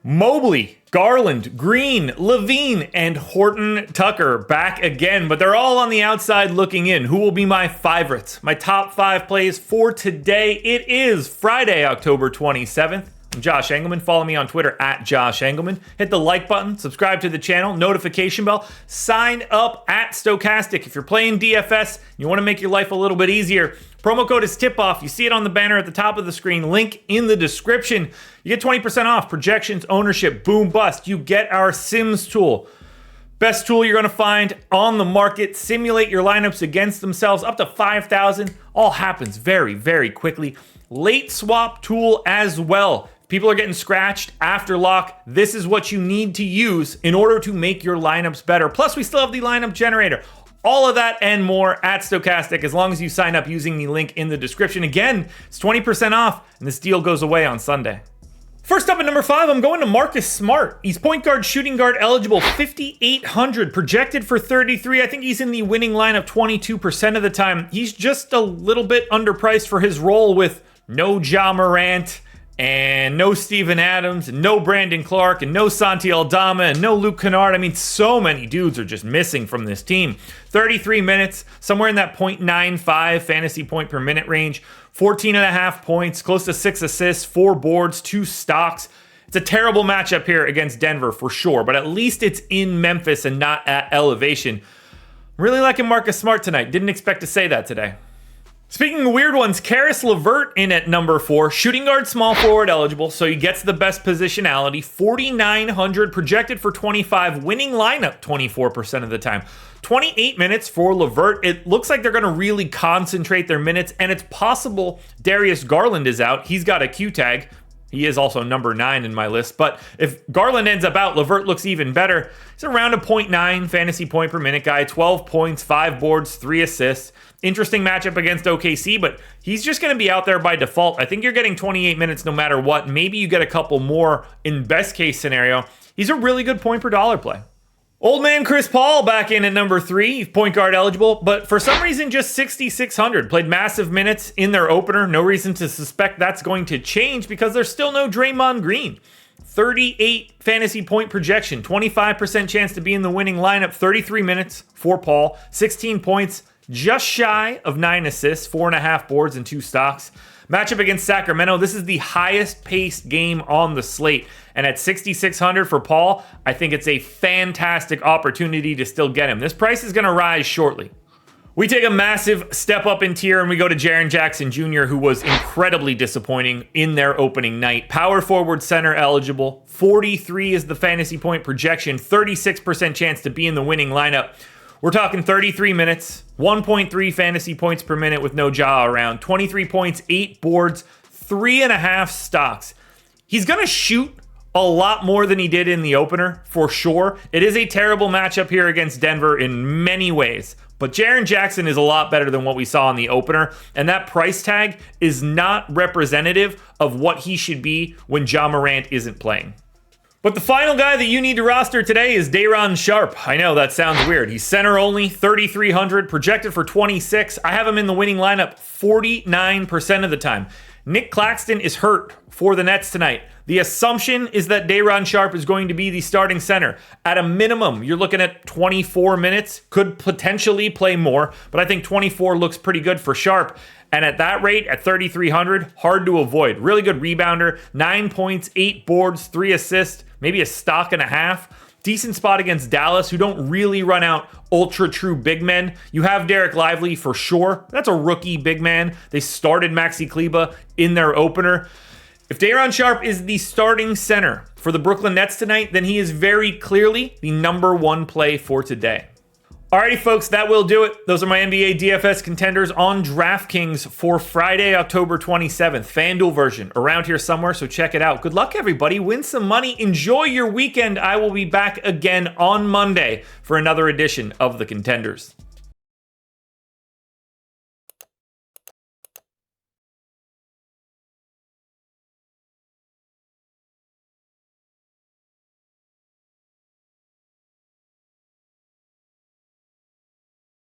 Mobley, Garland, Green, Levine, and Horton Tucker back again, but they're all on the outside looking in. Who will be my favorites? My top 5 plays for today. It is Friday, October 27th. I'm Josh Engleman. Follow me on Twitter at Josh Engleman. Hit the like button, subscribe to the channel, notification bell, sign up at Stochastic. If you're playing DFS, you want to make your life a little bit easier. Promo code is TIPOFF. You see it on the banner at the top of the screen. Link in the description. You get 20% off projections, ownership, boom, bust. You get our Sims tool. Best tool you're going to find on the market. Simulate your lineups against themselves up to 5,000. All happens very, very quickly. Late swap tool as well. People are getting scratched after lock. This is what you need to use in order to make your lineups better. Plus, we still have the lineup generator. All of that and more at Stochastic as long as you sign up using the link in the description. Again, it's 20% off, and this deal goes away on Sunday. First up at number 5, I'm going to Marcus Smart. He's point guard, shooting guard eligible, 5,800, projected for 33. I think he's in the winning lineup 22% of the time. He's just a little bit underpriced for his role with no Ja Morant, and no Steven Adams, and no Brandon Clark, and no Santi Aldama, and no Luke Kennard. I mean, so many dudes are just missing from this team. 33 minutes, somewhere in that 0.95 fantasy point per minute range. 14.5 points, close to 6 assists, 4 boards, 2 stocks. It's a terrible matchup here against Denver for sure, but at least it's in Memphis and not at elevation. I'm really liking Marcus Smart tonight. Didn't expect to say that today. Speaking of weird ones, Caris LeVert in at number 4, shooting guard, small forward eligible, so he gets the best positionality. 4,900, projected for 25, winning lineup 24% of the time. 28 minutes for LeVert. It looks like they're going to really concentrate their minutes, and it's possible Darius Garland is out. He's got a Q tag. He is also number 9 in my list, but if Garland ends up out, LeVert looks even better. He's around a 0.9 fantasy point per minute guy, 12 points, 5 boards, 3 assists. Interesting matchup against OKC, but he's just going to be out there by default. I think you're getting 28 minutes no matter what. Maybe you get a couple more in best case scenario. He's a really good point per dollar play. Old man Chris Paul back in at number 3, point guard eligible, but for some reason just 6,600. Played massive minutes in their opener. No reason to suspect that's going to change because there's still no Draymond Green. 38 fantasy point projection, 25% chance to be in the winning lineup, 33 minutes for Paul, 16 points, just shy of 9 assists, 4.5 boards, and 2 stocks. Matchup against Sacramento, this is the highest paced game on the slate. And at 6,600 for Paul, I think it's a fantastic opportunity to still get him. This price is going to rise shortly. We take a massive step up in tier and we go to Jaren Jackson Jr., who was incredibly disappointing in their opening night. Power forward center eligible. 43 is the fantasy point projection. 36% chance to be in the winning lineup. We're talking 33 minutes, 1.3 fantasy points per minute with no Ja around, 23 points, 8 boards, 3.5 stocks. He's going to shoot a lot more than he did in the opener, for sure. It is a terrible matchup here against Denver in many ways, but Jaren Jackson is a lot better than what we saw in the opener, and that price tag is not representative of what he should be when Ja Morant isn't playing. But the final guy that you need to roster today is Day'Ron Sharpe. I know that sounds weird. He's center only, 3,300, projected for 26. I have him in the winning lineup 49% of the time. Nick Claxton is hurt for the Nets tonight. The assumption is that Day'Ron Sharpe is going to be the starting center. At a minimum, you're looking at 24 minutes, could potentially play more, but I think 24 looks pretty good for Sharpe. And at that rate, at 3,300, hard to avoid. Really good rebounder, 9 points, 8 boards, 3 assists, maybe a stock and a half. Decent spot against Dallas, who don't really run out ultra true big men. You have Derek Lively for sure. That's a rookie big man. They started Maxi Kleber in their opener. If Day'Ron Sharpe is the starting center for the Brooklyn Nets tonight, then he is very clearly the number 1 play for today. Alrighty, folks, that will do it. Those are my NBA DFS contenders on DraftKings for Friday, October 27th. FanDuel version around here somewhere, so check it out. Good luck, everybody. Win some money. Enjoy your weekend. I will be back again on Monday for another edition of the Contenders.